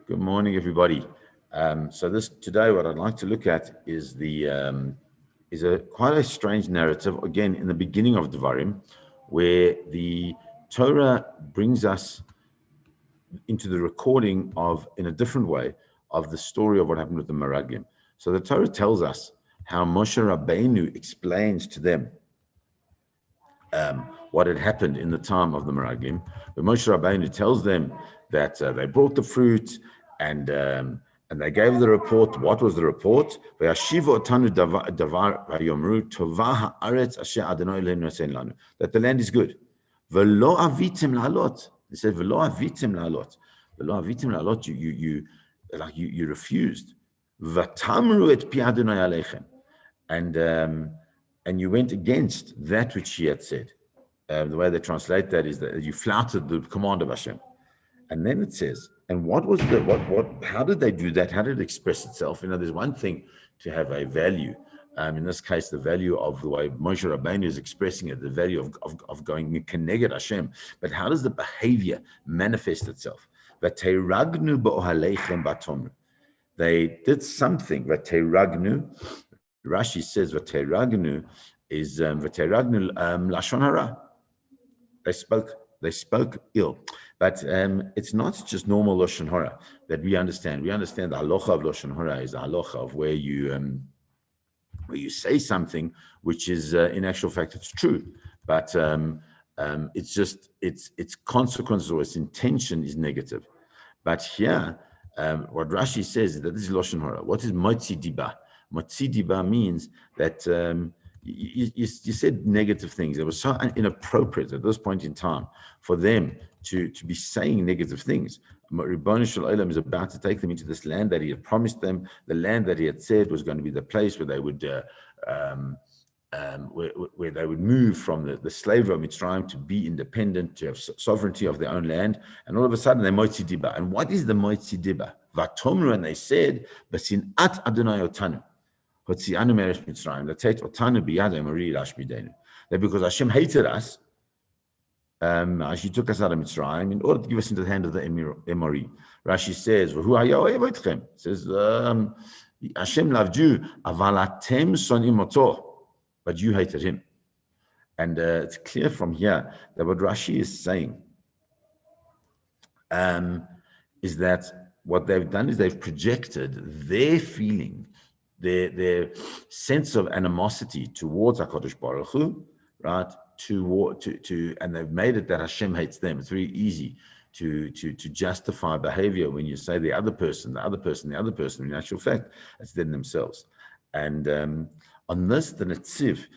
Good morning, everybody. So this today, what I'd like to look at is is a quite a strange narrative. Again, in the beginning of Devarim, where the Torah brings us into the recording of, in a different way, of the story of what happened with the Meraglim. So the Torah tells us how Moshe Rabbeinu explains to them what had happened in the time of the Meraglim. But Moshe Rabbeinu tells them that they brought the fruit and they gave the report. What was the report? That the land is good. He said, you refused. And you went against that which he had said. The way they translate that is that you flouted the command of Hashem. And then it says, and what was how did they do that? How did it express itself? There's one thing to have a value. In this case, the value of the way Moshe Rabbeinu is expressing it, the value of going keneged Hashem. But how does the behavior manifest itself? They did something. Rashi says Vateragnu is Vateragnu Lashon Hara. They spoke ill. But it's not just normal Lashon Hara that we understand. We understand the halacha of Lashon Hara is the halacha of where you say something which is in actual fact it's true, but it's just its consequence or its intention is negative. But here, what Rashi says is that this is Lashon Hara. What is Motzi Diba? Motzi Diba means that you said negative things. It was so inappropriate at this point in time for them to be saying negative things. Ribbon Shel Olam is about to take them into this land that he had promised them, the land that he had said was going to be the place where they would where they would move from the slavery of Mitzrayim to be independent, to have sovereignty of their own land. And all of a sudden, they Motzi Diba. And what is the Motzi Diba? Vatomru, and they said, B'sinat Adonai Otanu. That because Hashem hated us, she took us out of Mitzrayim in order to give us into the hand of the Emori. Rashi says, "Who are you?" Says, Hashem loved you, but you hated him. And it's clear from here that what Rashi is saying is that what they've done is they've projected their feeling, their sense of animosity towards HaKadosh Baruch Hu, right? And they've made it that Hashem hates them. It's very easy to justify behavior when you say the other person. In actual fact, it's them themselves. And on this, the Netziv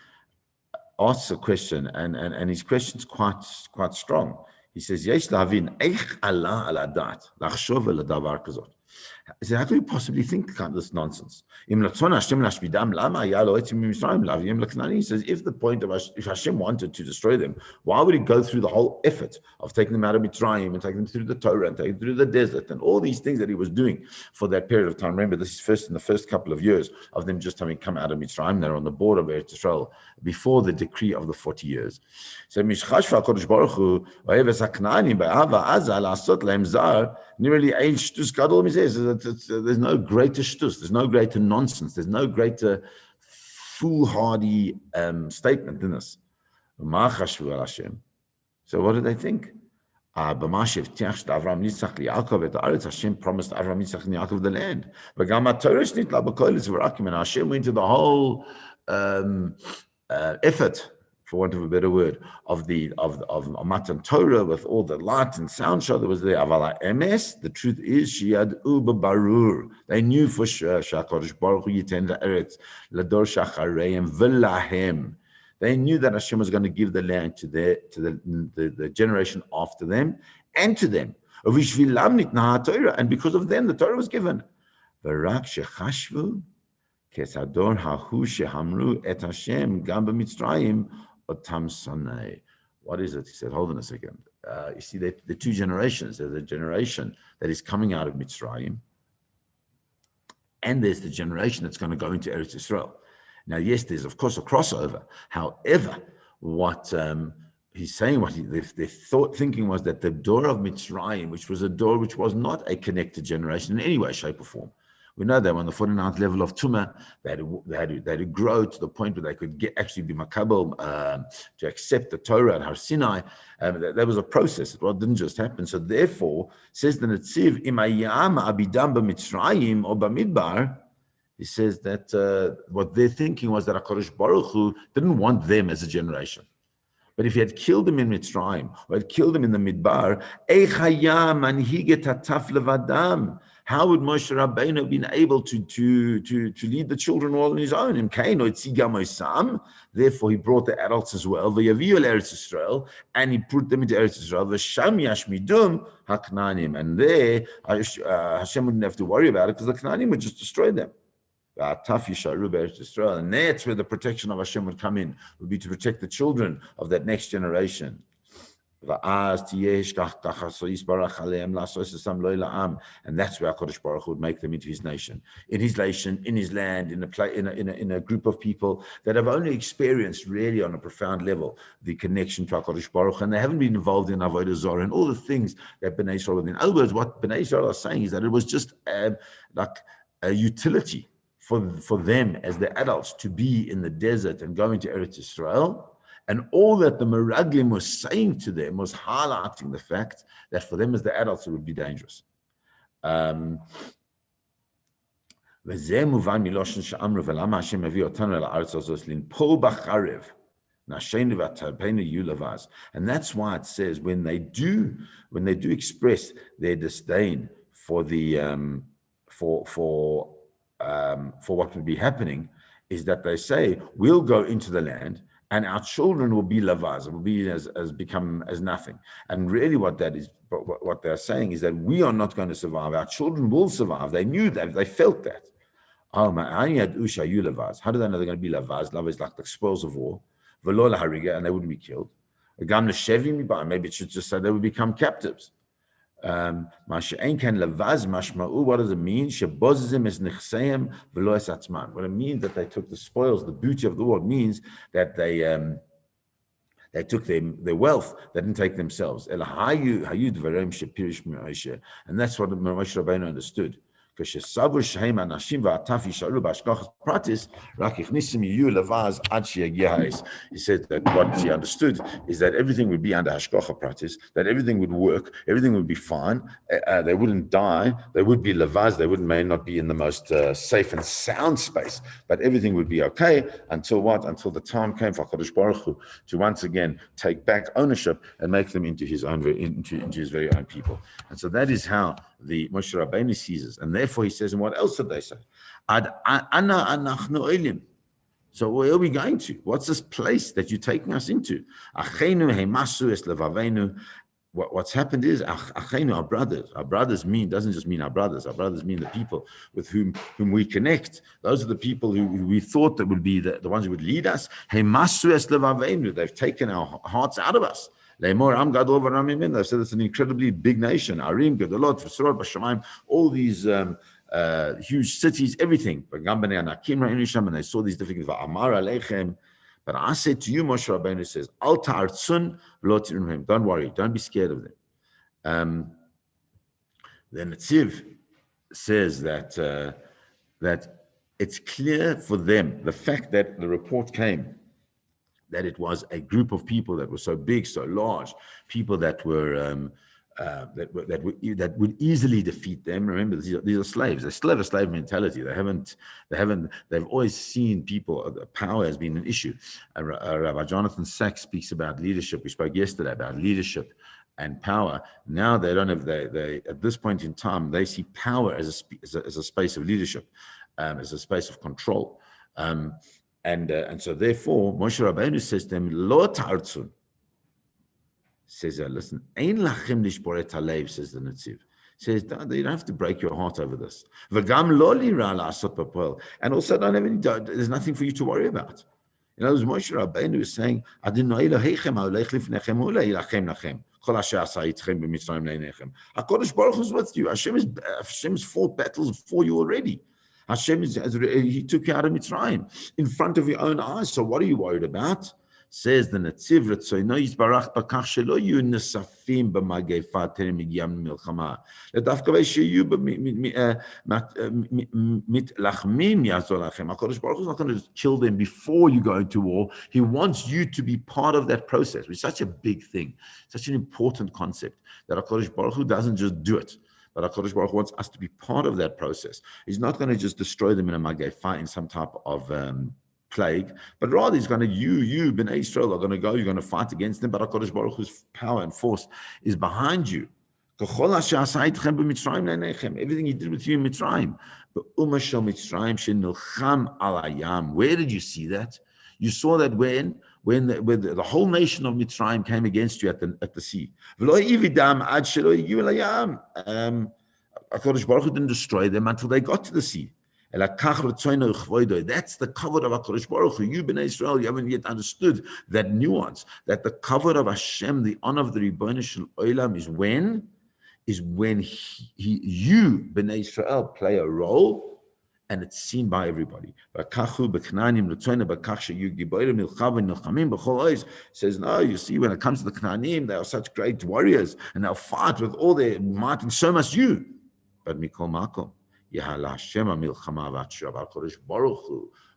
asks a question, and his question is quite strong. He says, "Yesh lavin eich Allah al adat lachshov el davar kazot." He said, how can we possibly think this nonsense? He says, if the point of if Hashem wanted to destroy them, why would he go through the whole effort of taking them out of Mitzrayim and taking them through the Torah and taking them through the desert and all these things that he was doing for that period of time? Remember, this is in the first couple of years of them just having come out of Mitzrayim. They're on the border of Eretz Yisrael before the decree of the 40 years. So there's no greater shtus, there's no greater nonsense, there's no greater foolhardy statement than this. So what do they think? Hashem promised Avram, Yitzchak, and Yaakov the land. And Hashem went to the whole effort, for want of a better word, of Matan Torah with all the light and sound show that was there. Avala emes, the truth is, Shiad Uba Barur. They knew for sure, Shakadosh Baruch Hu Yiten La'eretz, Lador Shachareim V'lahem. They knew that Hashem was going to give the land to the generation after them and to them. And because of them, the Torah was given. V'rak shechashvu kesador hahu shehamru et Hashem gam b'Mitzrayim. What is it? He said, hold on a second. You see, the two generations. There's a generation that is coming out of Mitzrayim, and there's the generation that's going to go into Eretz Yisrael. Now, yes, there's of course a crossover. However, what he's saying what their thinking was that the door of Mitzrayim, which was a door which was not a connected generation in any way, shape, or form. We know that on the 49th level of Tumah, they had to grow to the point where they could actually be makabel, to accept the Torah at Har Sinai. That was a process. It didn't just happen. So therefore, says the Netziv, Imayam abidam b'Mitzrayim or b'Midbar, he says that what they're thinking was that HaKadosh Baruch Hu didn't want them as a generation. But if he had killed them in Mitzrayim, or had killed them in the Midbar, how would Moshe Rabbeinu have been able to lead the children all on his own? Therefore, he brought the adults as well. And he put them into Eretz Yisrael. And there, Hashem wouldn't have to worry about it because the Knaanim would just destroy them. And that's where the protection of Hashem would come in, would be to protect the children of that next generation. And that's where HaKadosh Baruch Hu would make them into his nation, in his land, in a group of people that have only experienced really on a profound level the connection to HaKadosh Baruch Hu, and they haven't been involved in Avodah Zarah and all the things that Bnei Israel were in. In other words, what Bnei Israel are saying is that it was just like a utility for them as the adults to be in the desert and go into Eretz Yisrael. And all that the Meraglim was saying to them was highlighting the fact that for them as the adults it would be dangerous. And that's why it says when they do express their disdain for the for what would be happening, is that they say, we'll go into the land and our children will be lavaz, will be become as nothing. And really what that is, what they're saying is that we are not going to survive. Our children will survive. They knew that. They felt that. How do they know they're going to be lavaz? Lava is like the spoils of war. And they wouldn't be killed. Maybe it should just say they would become captives. What does it mean? What it means that they took the spoils, the booty of the war, means that they took their wealth, they didn't take themselves. And that's what Moshe Rabbeinu understood. He said that what he understood is that everything would be under hashgacha pratis, that everything would work, everything would be fine, they wouldn't die, they would be lavaz, they may not be in the most safe and sound space, but everything would be okay until what? Until the time came for HaKadosh Baruch Hu to once again take back ownership and make them into his very own people. And so that is how the Moshe Rabbeinu sees us. And therefore he says, and what else did they say? So where are we going to? What's this place that you're taking us into? What's happened is, our brothers. Our brothers doesn't just mean our brothers. Our brothers mean the people with whom we connect. Those are the people who we thought that would be the ones who would lead us. They've taken our hearts out of us. They've said it's an incredibly big nation. Arim, Gedolot, V'sorot, B'Shamayim, all these huge cities, everything. And they saw these different things. But I said to you, Moshe Rabbeinu says, Al ta'artzun v'lo tirunhem. Don't worry, don't be scared of them. The Netziv says that it's clear for them, the fact that the report came, that it was a group of people that were so big, so large, people that were that would easily defeat them. Remember, these are slaves. They still have a slave mentality. They've always seen people. Power has been an issue. Rabbi Jonathan Sachs speaks about leadership. We spoke yesterday about leadership and power. Now they don't have. They at this point in time they see power as a space of leadership, as a space of control. And so therefore, Moshe Rabbeinu says to them, Lo ta'artzun. Says, listen, Ein lachem lishboret halev, says the Netziv. Says, you don't have to break your heart over this. V'gam lo lira la'asot b'poel. And also, there's nothing for you to worry about. In other words, Moshe Rabbeinu is saying, Adonai Elohechem ha'olech lifnechem hu le'ilachem lachem. Kol asher asa itchem b'mitzrayim le'inechem. HaKadosh Baruch Hu is with you. Hashem's fought battles for you already. Hashem he took you out of Mitzrayim in front of your own eyes. So what are you worried about? Says the Netziv Ritzono Yisbarach Bakach Shelo Yu Nesafim B'Magefa Terem Yam Milchama. Ledafka Sheyu Mit Lachmim Yazor Lachem. HaKadosh Baruch Hu is not going to kill them before you go into war. He wants you to be part of that process, which is such a big thing, such an important concept, that HaKadosh Baruch Hu doesn't just do it, but HaKadosh Baruch Hu wants us to be part of that process. He's not going to just destroy them in a Magefa, in some type of plague, but rather he's going to, you, Bnei Israel, are going to go, you're going to fight against them, but HaKadosh Baruch Hu's power and force is behind you. Everything he did with you in Mitzrayim. Where did you see that? You saw that when the whole nation of Mitzrayim came against you at the sea. HaKadosh Baruch Hu didn't destroy them until they got to the sea. That's the cover of HaKadosh Baruch Hu. You, Bnei Israel, you haven't yet understood that nuance, that the cover of Hashem, the honor of the Ribono Shel Olam, is when you, Bnei Israel, play a role, and it's seen by everybody. Says, no, you see, when it comes to the Knaanim, they are such great warriors, and they'll fight with all their might, and so must you. But Mikol Makom,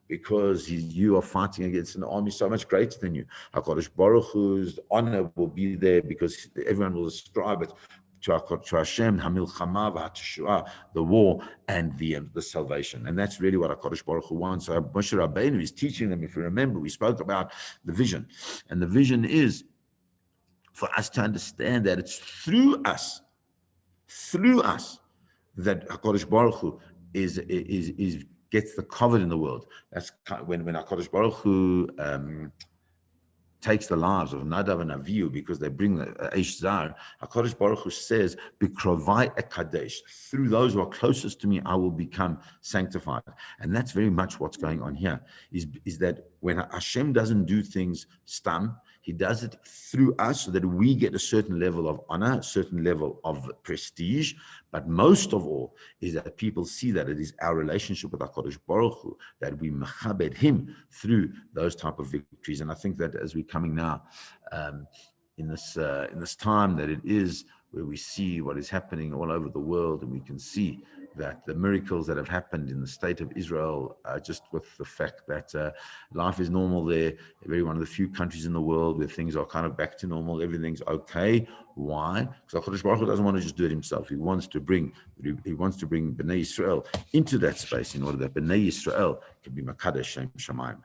because you are fighting against an army so much greater than you. HaKadosh Baruch Hu's honor will be there, because everyone will ascribe it to Hashem, Hamilchama v'Hateshua, the war and the salvation. And that's really what HaKadosh Baruch Hu wants. So Moshe Rabbeinu is teaching them. If you remember, we spoke about the vision. And the vision is for us to understand that it's through us, that HaKadosh Baruch Hu is gets the covered in the world. That's when HaKadosh Baruch Hu takes the lives of Nadav and Avihu, because they bring the Eish Zar. HaKadosh Baruch Hu says, Bikrovai Ekadesh, through those who are closest to me, I will become sanctified. And that's very much what's going on here, is that when Hashem doesn't do things stam, he does it through us so that we get a certain level of honor, a certain level of prestige. But most of all is that people see that it is our relationship with HaKadosh Baruch Hu, that we mechabed him through those type of victories. And I think that as we're coming now in this time that it is, where we see what is happening all over the world, and we can see that the miracles that have happened in the state of Israel, just with the fact that life is normal there, very one of the few countries in the world where things are kind of back to normal, everything's okay. Why? Because HaKadosh Baruch Hu doesn't want to just do it himself. He wants to bring Bnei Israel into that space, in order that Bnei Israel can be Makadesh Shem Shamayim.